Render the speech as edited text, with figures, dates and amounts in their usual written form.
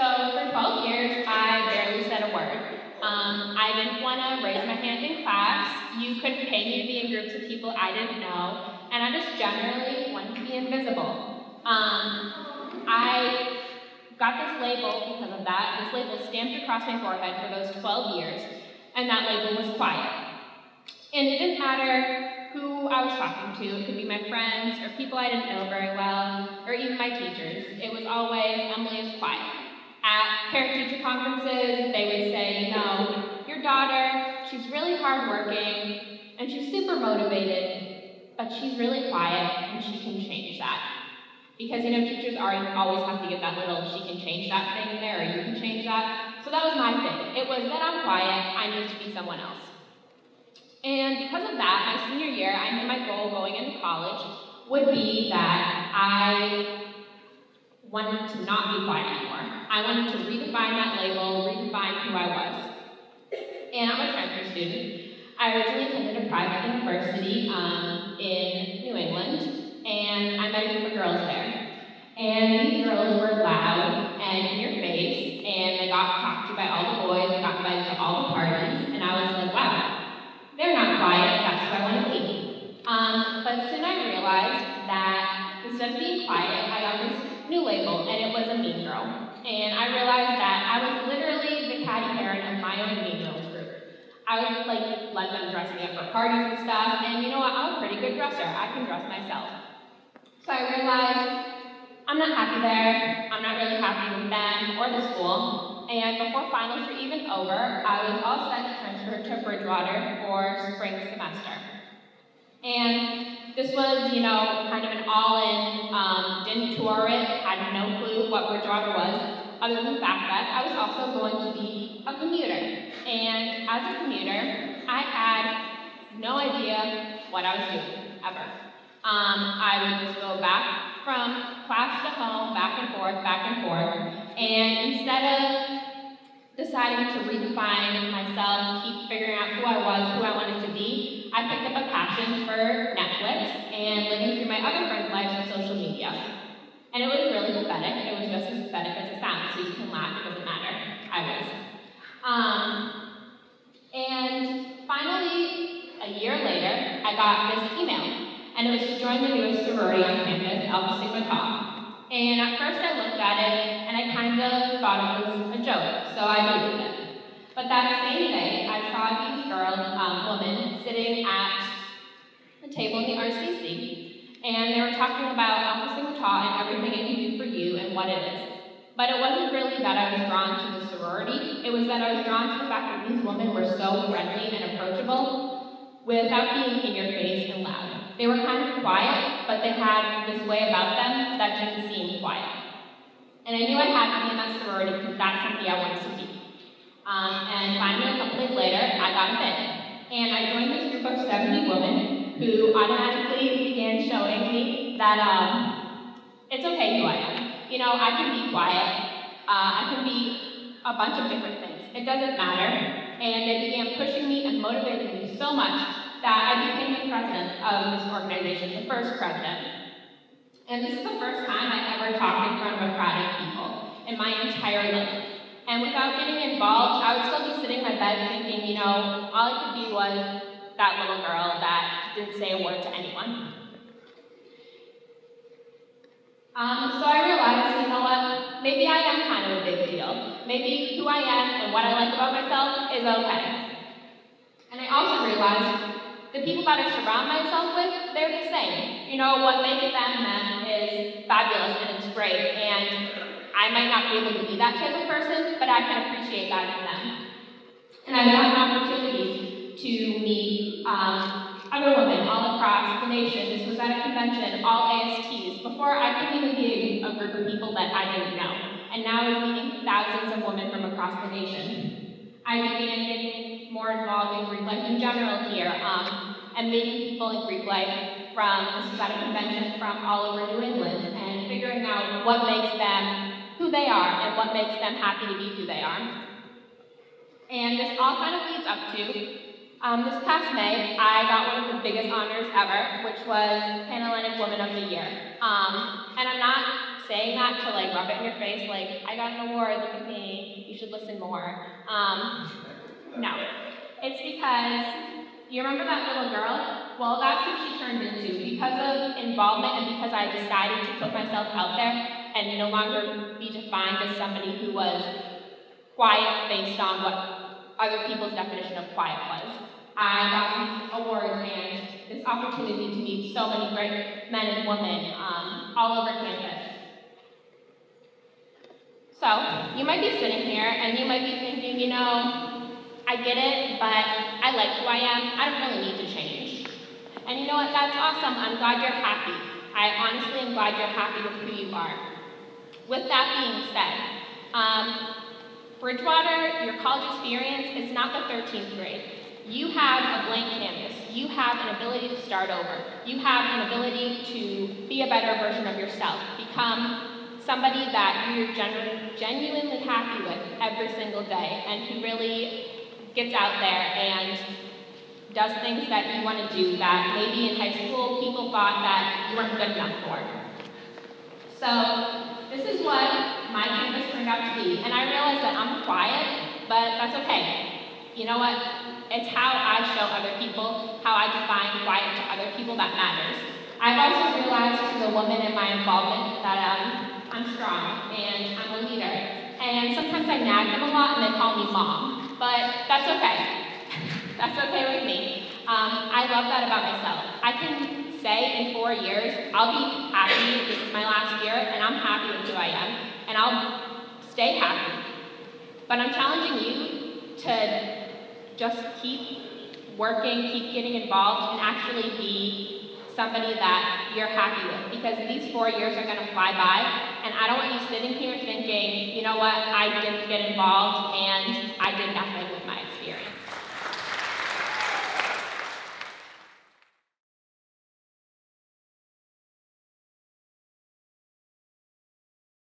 So for 12 years, I barely said a word. I didn't want to raise my hand in class. You couldn't pay me to be in groups of people I didn't know. And I just generally wanted to be invisible. I got this label because of that. This label stamped across my forehead for those 12 years. And that label was quiet. And it didn't matter who I was talking to. It could be my friends or people I didn't know very well, or even my teachers. It was always, Emily is quiet. At parent-teacher conferences, they would say, your daughter, she's really hardworking, and she's super motivated, but she's really quiet, and she can change that. Because, teachers always have to get that little, she can change that thing in there, or you can change that. So that was my thing. It was that I'm quiet, I need to be someone else. And because of that, my senior year, I knew my goal going into college would be that I wanted to not be quiet anymore. I wanted to redefine that label, redefine who I was. And I'm a transfer student. I originally attended a private university in New England, and I met a group of girls there. And these girls were loud and in your face, and they got talked to by all the boys, and got invited to all the parties, and I was like, wow. They're not quiet, that's who I want to be. But soon I realized that instead of being quiet, I got this new label, and it was a mean girl. And I realized that I was literally the catty parent of my own mean girls group. I would let them dress me up for parties and stuff, and you know what, I'm a pretty good dresser. I can dress myself. So I realized I'm not happy there. I'm not really happy with them or the school. And before finals were even over, I was all set to transfer to Bridgewater for spring semester. And this was, kind of an all-in, didn't tour it, had no clue what Bridgewater was, other than the fact that I was also going to be a commuter. And as a commuter, I had no idea what I was doing, ever. I would just go back from class to home, back and forth, and instead of deciding to redefine myself, keep figuring out who I was, who I wanted to be, I picked up a passion for Netflix and living through my other friends' lives on social media. And it was really pathetic. It was just as pathetic as it sounds, so you can laugh, it doesn't matter. I was. And finally, a year later, I got this email. And it was to join the newest sorority on campus, Alpha Sigma Tau. And at first I looked at it, and I kind of thought it was a joke, so I believed it. But that same day, I saw these girls, women, sitting at a table in the RCC, and they were talking about Alpha Sigma Tau and everything it can do for you and what it is. But it wasn't really that I was drawn to the sorority, it was that I was drawn to the fact that these women were so friendly and approachable without being in your face and loud. They were kind of quiet, but they had this way about them that didn't seem quiet. And I knew I had to be in that sorority because that's something I wanted to be. And finally, a couple days later, I got a fit. And I joined this group of 70 women who automatically began showing me that it's okay who I am. I can be quiet. I can be a bunch of different things. It doesn't matter. And they began pushing me and motivating me so much that I became the president of this organization, the first president. And this is the first time I ever talked in front of a crowd of people in my entire life. And without getting involved, I would still be sitting in my bed thinking, all I could be was that little girl that didn't say a word to anyone. So I realized, what, maybe I am kind of a big deal. Maybe who I am and what I like about myself is okay. And I also realized the people that I surround myself with, they're the same. What makes them is fabulous and it's great. And I might not be able to be that type of person, but I can appreciate that in them. And I've gotten opportunities to meet other women all across the nation. This was at a convention, all ASTs, before I could even be a group of people that I didn't know. And now I'm meeting thousands of women from across the nation. I began getting more involved in Greek life in general here, and meeting people in Greek life this was at a convention from all over New England, and figuring out what makes them who they are and what makes them happy to be who they are. And this all kind of leads up to this past May, I got one of the biggest honors ever, which was Panhellenic Woman of the Year. And I'm not saying that to like rub it in your face, like, I got an award, look at me, you should listen more. No. It's because, you remember that little girl? Well, that's who she turned into. Because of involvement and because I decided to put myself out there and no longer be defined as somebody who was quiet based on what other people's definition of quiet was. I got these awards and this opportunity to meet so many great men and women all over campus. So, you might be sitting here and you might be thinking, you know, I get it, but I like who I am. I don't really need to change. And you know what? That's awesome. I'm glad you're happy. I honestly am glad you're happy with who you are. With that being said, Bridgewater, your college experience is not the 13th grade. You have a blank canvas. You have an ability to start over. You have an ability to be a better version of yourself. Become somebody that you're genuinely happy with every single day and who really gets out there and does things that you want to do that maybe in high school people thought that you weren't good enough for. So this is what my campus turned out to be. And I realize that I'm quiet, but that's okay. You know what? It's how I show other people, how I define quiet to other people that matters. I've also realized as a woman in my involvement that I'm strong and I'm a leader. And sometimes I nag them a lot and they call me mom, but that's okay. That's okay with me. I love that about myself. I can say in 4 years, I'll be happy, this is my last year, and I'm happy with who I am, and I'll stay happy. But I'm challenging you to just keep working, keep getting involved, and actually be somebody that you're happy with, because these 4 years are gonna fly by, and I don't want you sitting here thinking, you know what, I didn't get involved, and I didn't have